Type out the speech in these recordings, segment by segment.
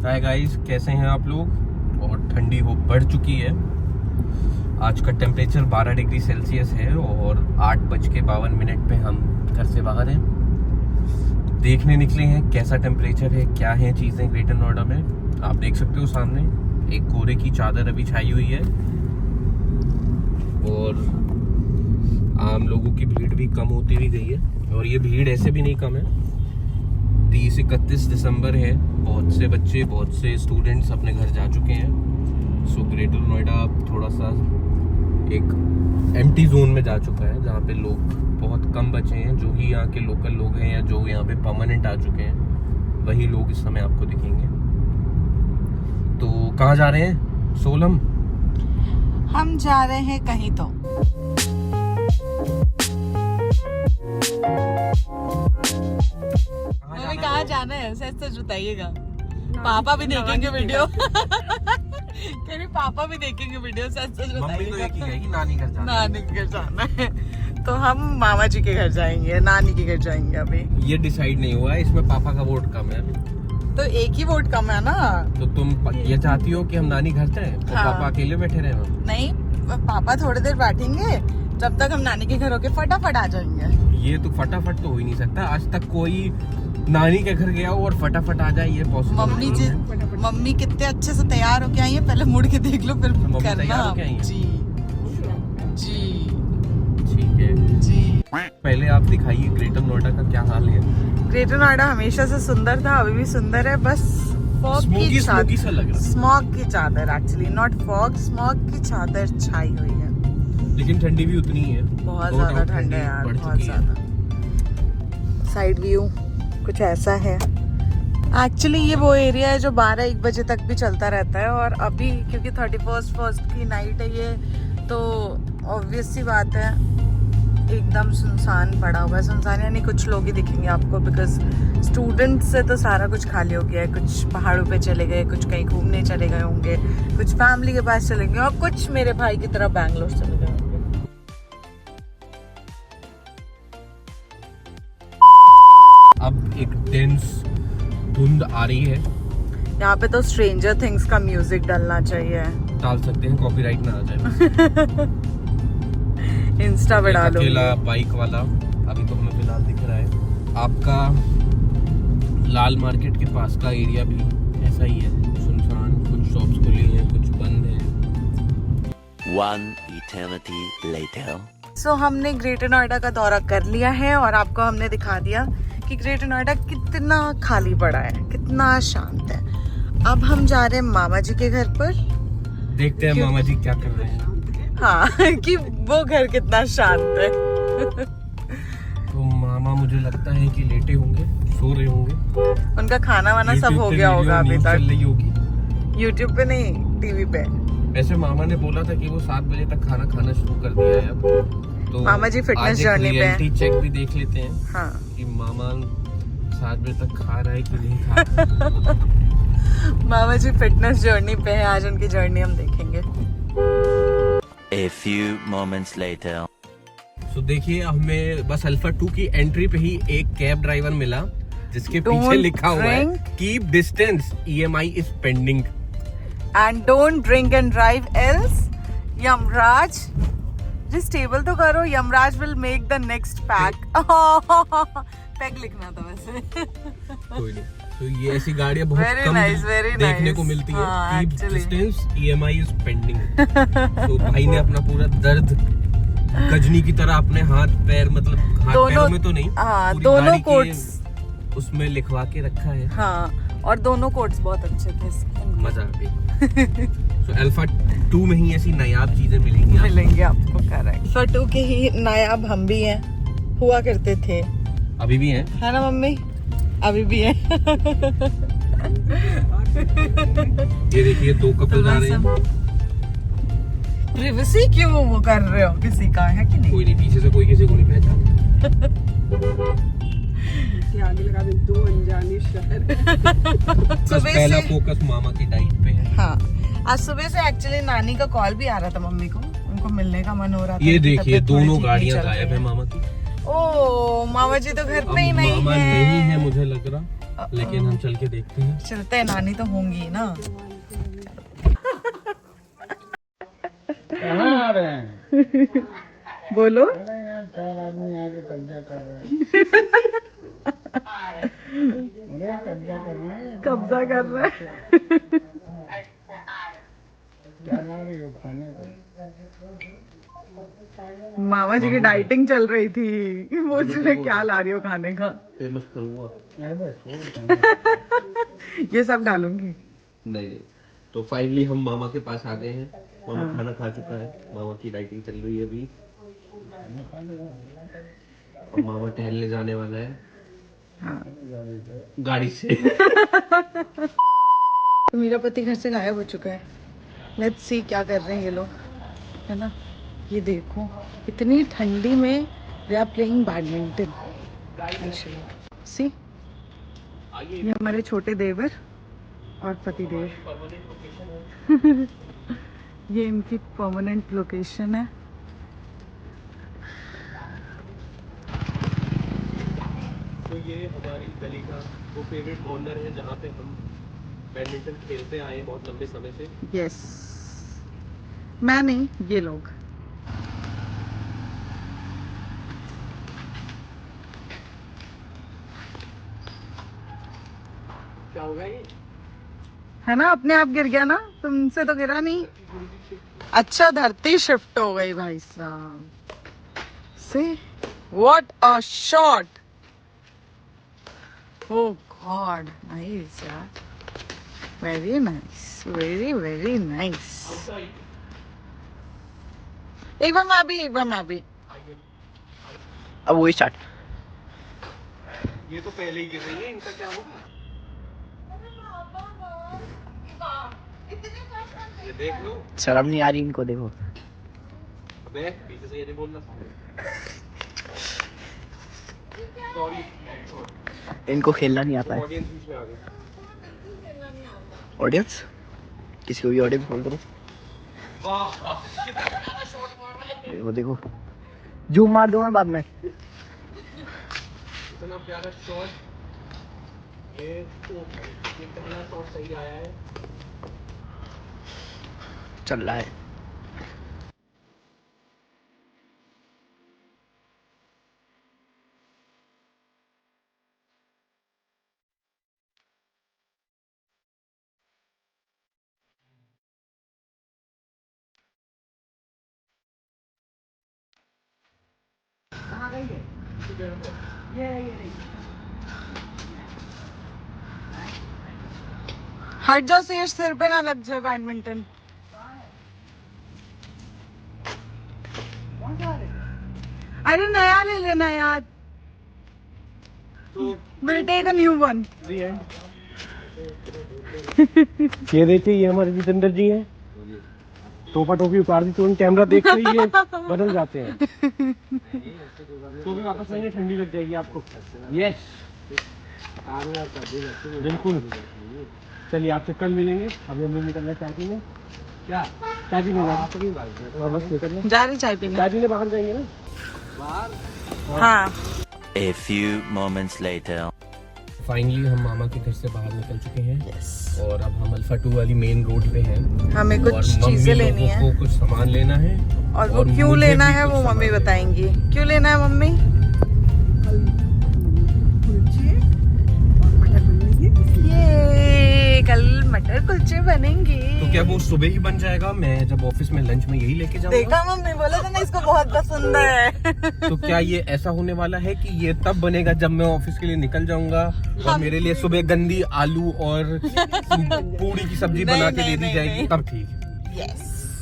Hi guys, कैसे हैं आप लोग। और ठंडी हो बढ़ चुकी है। आज का टेम्परेचर 12 डिग्री सेल्सियस है और 8:52 पे हम घर से बाहर हैं। देखने निकले हैं कैसा टेम्परेचर है, क्या है चीज़ें ग्रेटर नोएडा में। आप देख सकते हो सामने एक कोहरे की चादर अभी छाई हुई है और आम लोगों की भीड़ भी कम होती हुई गई है। और ये भीड़ ऐसे भी नहीं कम है। 30-31 दिसंबर है। बहुत से बच्चे, बहुत से स्टूडेंट्स अपने घर जा चुके हैं। सो ग्रेटर नोएडा थोड़ा सा एक एम्प्टी जोन में जा चुका है, जहाँ पे लोग बहुत कम बचे हैं। जो ही यहाँ के लोकल लोग हैं या जो यहाँ पे परमानेंट आ चुके हैं, वही लोग इस समय आपको दिखेंगे। तो कहाँ जा रहे हैं सोलम? हम जा रहे हैं कहीं तो। हमें कहाँ जाना है, सच सच बताइएगा। पापा भी देखेंगे वीडियो। कह रही पापा भी देखेंगे वीडियो, सच सच बताइएगा। मम्मी तो एक ही है कि नानी घर जाना है। नानी के घर जाना है, तो हम मामा जी के घर जाएंगे, नानी के घर जाएंगे। अभी ये डिसाइड नहीं हुआ है, इसमें पापा का वोट कम है अभी। तो एक ही वोट कम है ना। तो तुम ये चाहती हो कि हम नानी घर जाएं और हाँ। पापा अकेले बैठे रहे हम? नहीं, पापा थोड़ी देर बैठेंगे, जब तक हम नानी के घर होके फटाफट आ जाएंगे। ये तो फटाफट तो हो ही नहीं सकता। आज तक कोई नानी के घर गया हो और फटाफट आ जाए, ये पॉसिबल मम्मी नहीं जी, है। मम्मी कितने अच्छे से तैयार होके आई है, पहले मुड़ के देख लो फिर मम्मी करना। तैयार होके आई हैं? जी जी ठीक है जी। पहले आप दिखाइए ग्रेटर नोएडा का क्या हाल है। ग्रेटर नोएडा हमेशा से सुंदर था, अभी भी सुंदर है, बस फॉग की स्मोकी सा लग रहा है। स्मॉग की चादर, एक्चुअली नॉट फॉग, स्मॉग की चादर छाई हुई है। लेकिन ठंडी भी उतनी ही है, बहुत No ज्यादा doubt ठंड है यार, बढ़ बहुत चुकी है। ज्यादा। साइड व्यू कुछ ऐसा है। एक्चुअली ये वो एरिया है जो 12-1 बजे तक भी चलता रहता है, और अभी क्योंकि 31st की नाइट है ये, तो ऑब्वियस सी बात है एकदम सुनसान पड़ा हुआ है। सुनसान यानी कुछ लोग ही दिखेंगे आपको, बिकॉज स्टूडेंट से तो सारा कुछ खाली हो गया है। कुछ पहाड़ों पे चले गए, कुछ कहीं घूमने चले गए होंगे, कुछ फैमिली के पास चले गए, और कुछ मेरे भाई की तरह बैंगलोर चले गए होंगे। अब एक डेंस धुंध आ रही है। यहाँ पे तो स्ट्रेंजर थिंग्स का म्यूजिक डलना चाहिए। डाल सकते हैं, कॉपीराइट ना आ जाए। इंस्टा पे डालो। अकेला बाइक वाला अभी तो हमें फिलहाल दिख रहा है। आपका लाल मार्केट के पास का एरिया भी ऐसा ही है, सुनसान। कुछ शॉप्स खुली हैं, कुछ बंद हैं। One eternity later. सो हमने ग्रेटर नोएडा का दौरा कर लिया है और आपको हमने दिखा दिया कि ग्रेटर नोएडा कितना खाली पड़ा है, कितना शांत है। अब हम जा रहे हैं मामा जी के घर पर। देखते हैं क्यों? मामा जी क्या कर रहे हैं। हाँ कि वो घर कितना शांत है। तो मामा मुझे लगता है कि लेटे होंगे, सो रहे होंगे। उनका खाना वाना सब YouTube हो पे गया वीडियो होगा अभी न्यूज़ चल तक। रही होगी। यूट्यूब पे नहीं, टीवी पे। वैसे मामा ने बोला था कि वो 7 बजे तक खाना खाना शुरू कर दिया है अब। तो मामा जी फिटनेस आज एक जर्नी पे हैं। रियलिटी चेक भी देख लेते हैं हाँ, कि मामा 7 बजे तक खा रहा है कि नहीं खा रहा है। मामा जी फिटनेस जर्नी पे है, आज उनकी जर्नी हम देखेंगे। A few moments later. तो देखिए, हमें बस अल्फा 2 की एंट्री पे ही एक कैब ड्राइवर मिला जिसके Don't पीछे लिखा हुआ है drink. Keep distance, EMI is pending. And don't drink and drive else Yamraj. जिस टेबल तो करो, Yamraj will make the next pack. Pack लिखना था वैसे। कोई नहीं। तो ये ऐसी गाड़ियां बहुत Very कम nice, very देखने nice. को मिलती है। हाँ, keep actually. Distance, EMI is pending. तो भाई ने अपना पूरा दर्द गजनी की तरह अपने हाथ पैर, मतलब हाथ पैरों में तो नहीं, हाँ, पूरी दोनों गाड़ी के कोट्स। उसमें लिखवा के रखा है। हाँ, और दोनों कोट्स बहुत अच्छे थे। मजा आ गई। तो अल्फा 2 में ही ऐसी नायाब चीजें मिलेंगी आपको। मिलेंगे आपको, करेक्ट। फटू के ही नायाब हम भी हैं, हुआ करते थे, अभी भी हैं। है ना मम्मी? अभी भी है। ये देखिए 2 कपल जा रहे हैं। प्रिवेसी क्यों वो कर रहे हो किसी का, है कि नहीं? कोई नहीं, पीछे से कोई किसी को नहीं पहचानता। आगे लगा दे, 2 अनजाने शहर। बस सुबह पहला से फोकस मामा की डाइट पे है। हाँ, आज सुबह से एक्चुअली नानी का कॉल भी आ रहा था मम्मी को, उनको मिलने का मन हो रहा था। ये उनकी देखिए तबीयत थोड़ी दोनों ठीक नहीं गाड़ियां चल गायब रही है मामा की। ओ, मामा जी तो घर अब पे ही नहीं मामा है। नहीं है मुझे लग रहा। लेकिन हम चल के देखते हैं। चलते हैं, नानी तो होंगी ना। कहाँ आ रहे हैं? बोलो। कब्जा कर रहे हैं। मामा जी की डाइटिंग चल रही थी, वो उसने क्या ला रही हो खाने का? फेमस करूंगा। ये सब डालूंगी। नहीं, तो फाइनली हम मामा के पास आ गए हैं। मामा खाना खा चुका है, मामा की डाइटिंग चल रही है अभी, और मामा टहलने जाने वाला है गाड़ी से। तो मेरा पति घर से गायब हो चुका है। लेट्स सी क्या कर रहे हैं ये लोग, है ना। ये देखो, इतनी ठंडी में दे आर प्लेइंग बैडमिंटन। सी, ये हमारे छोटे देवर और पति देव। ये इनकी परमानेंट लोकेशन है। तो ये हमारी गली का वो फेवरेट कॉर्नर है जहाँ पे हम बैडमिंटन खेलते आए हैं बहुत लंबे समय से। यस, मैं नहीं, ये लोग। क्या होगा ये? है ना, अपने आप गिर गया ना, तुमसे तो गिरा नहीं। अच्छा, धरती शिफ्ट हो गई भाई साहब। See what a shot. Oh god, nice यार, very nice, very very nice. एक बार मैं भी। अब वही स्टार्ट। ये तो पहले ही गिर रही है, इनका क्या होगा? ये देख लो। शर्म नहीं आ रही इनको, देखो। अबे पीछे से ये नहीं बोलना। सॉरी, इनको खेलना नहीं आता है। ऑडियंस बीच में आ गई। ऑडियंस, किसी को भी ऑडियंस बोल दो। वाह, देखो देखो, जूम मार दूंगा बाद में। इतना प्यारा शॉट। ये पहला शॉट सही आया है। चल रहा है। हट जाओ, से सिर पे ना लग जाए बैडमिंटन। अरे नया ले लेना यार। We'll take a new one. ये देखिए, ये हमारे जितेंद्र जी हैं। टोपा टोपी उतार दी तो कैमरा देख के ये बदल जाते हैं। तो भी वापस नहीं, ठंडी लग जाएगी आपको। यस, बिल्कुल। चलिए, आपसे कल मिलेंगे। अभी हम निकलना चाय पीने। क्या चाय पीने बस निकलना, जा रही चाय पीने। चाय पीने बाहर जाएंगे ना। हाँ। A few moments later. Finally हम मामा के घर से बाहर निकल चुके हैं। और अब हम अल्फा 2 वाली मेन रोड पे हैं। हमें और कुछ मम्मी चीजें लेनी लोगों है, को कुछ सामान लेना है। और वो क्यों मुझे लेना भी है कुछ वो सामान मम्मी लेना है। बताएंगी। क्यों लेना है मम्मी? ये कल मटर कुलचे बनेंगे। तो क्या वो सुबह ही बन जाएगा? मैं जब ऑफिस में लंच में यही लेके जाऊंगा। देखा, मम्मी बोला था ना इसको बहुत पसंद है। तो क्या ये ऐसा होने वाला है कि ये तब बनेगा जब मैं ऑफिस के लिए निकल जाऊंगा और मेरे लिए सुबह गंदी आलू और पूड़ी की सब्जी बना के दे दी जाएगी? तब ठीक है,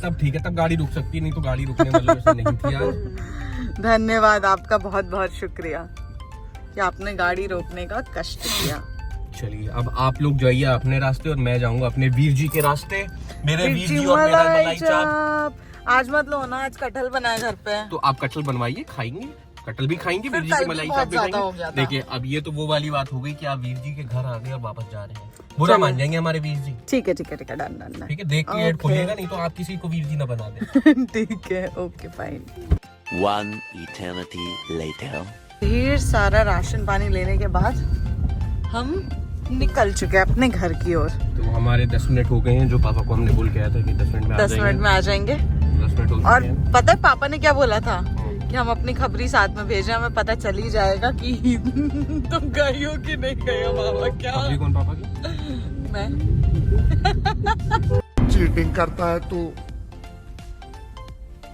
तब ठीक है, तब गाड़ी रुक सकती है। नहीं तो गाड़ी रुकने मतलब ऐसा नहीं थी आज। धन्यवाद आपका, बहुत बहुत शुक्रिया कि आपने गाड़ी रोकने का कष्ट किया। चलिए, अब आप लोग जाइए अपने रास्ते और मैं जाऊंगा अपने वीर जी के रास्ते। मेरे वीर जी और मेरा मलाई चाप। आज मत लो ना, आज कटहल बनाए घर पे। तो आप कटहल बनवाइए, खाएंगे। कटहल भी खाएंगे, वीर जी कल की भी मलाई बहुत चाप भी ज्यादा हो खाएंगे। गया था। देखिए, अब ये तो वो वाली बात हो गई कि आप वीर जी के घर आ गए और वापस जा रहे हैं। बुरा मान जाएंगे हमारे वीर जी। ठीक है, ठीक है, ठीक है, डन डन ठीक है, देख के एड Okay. खोलिएगा, नहीं तो आप किसी को वीर जी ना बना दें। ठीक है, okay fine. One eternity later. ढेर सारा राशन पानी लेने के बाद हम निकल चुके हैं अपने घर की ओर। तो हमारे 10 मिनट हो गए हैं, जो पापा को हमने बोल के आया था कि 10 मिनट में 10 मिनट में आ जाएंगे। 10 मिनट हो चुके और हैं। पता है पापा ने क्या बोला था कि हम अपनी खबरी साथ में भेजे, हमें पता चल ही जाएगा कि तुम गई हो कि नहीं गई हो। बाबा क्या अभी कौन पापा की? मैं चीटिंग करता है तू,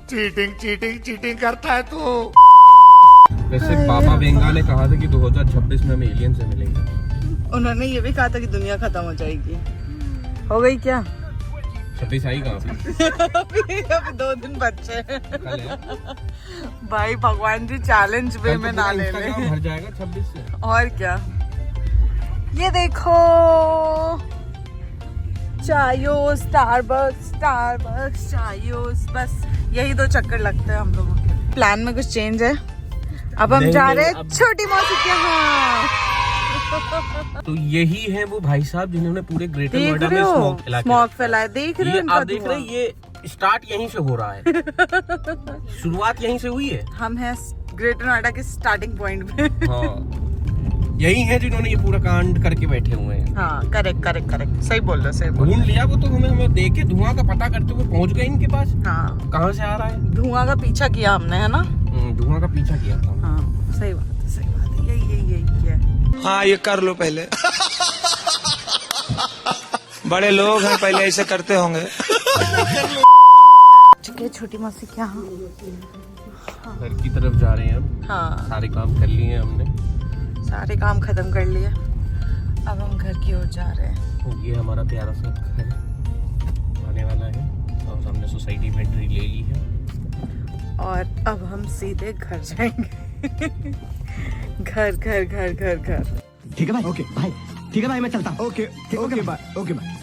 चीटिंग चीटिंग चीटिंग करता है तू। वैसे पापा वेंगा ने कहा था कि 2026 में हम एलियन से मिलेंगे। उन्होंने ये भी कहा था कि दुनिया खत्म हो जाएगी। हो गई क्या? 26 आई कहाँ पे? अभी 2 दिन बच्चे हैं। कल है। भाई भगवान जी चैलेंज वे कल में तो ना पूरा ले Instagram ले। भर जाएगा 26 से। और क्या, ये देखो चायोस, स्टारबक्स चायोस, बस यही 2 चक्कर लगते हैं हम लोगों के। प्लान में कुछ चेंज है, अब हम नहीं, जा नहीं, रहे हैं अब- छोटी मौसी के यहाँ। तो यही है वो भाई साहब जिन्होंने पूरे ग्रेटर देख नोएडा रहे में हो स्मोक फैला के स्मोक रखा फैलाए, देख है। रहे हो ये इनका आप देख रहे धुआं? हैं, ये स्टार्ट यहीं से हो रहा है। शुरुआत यहीं से हुई है। हम हैं ग्रेटर नोएडा के स्टार्टिंग पॉइंट पे। हाँ, यही है जिन्होंने ये पूरा कांड करके बैठे हुए हैं। हाँ करेक्ट सही बोल रहे, सही बोल ढूंढ लिया वो तो, हमें देख के धुआं का पता करते हुए पहुंच गए इनके पास। हाँ, कहाँ से आ रहा है? धुआं का पीछा किया हमने, है ना? धुआं का पीछा किया था। हाँ सही बात है, यही किया है। हाँ ये कर लो पहले। बड़े लोग हैं, पहले ऐसे करते होंगे। चुके छोटी मौसी क्या? घर की तरफ जा रहे हैं अब। हाँ, सारे काम कर लिए हमने। सारे काम खत्म कर लिए, अब हम घर की ओर जा रहे हैं। तो ये हमारा प्यारा सा घर आने वाला है और हमने सोसाइटी में एंट्री ले ली है। और अब हम सीधे घर जाएंगे। घर घर घर घर घर। ठीक है भाई, ओके भाई, ठीक है भाई, मैं चलता हूँ। Okay okay bye, okay bye.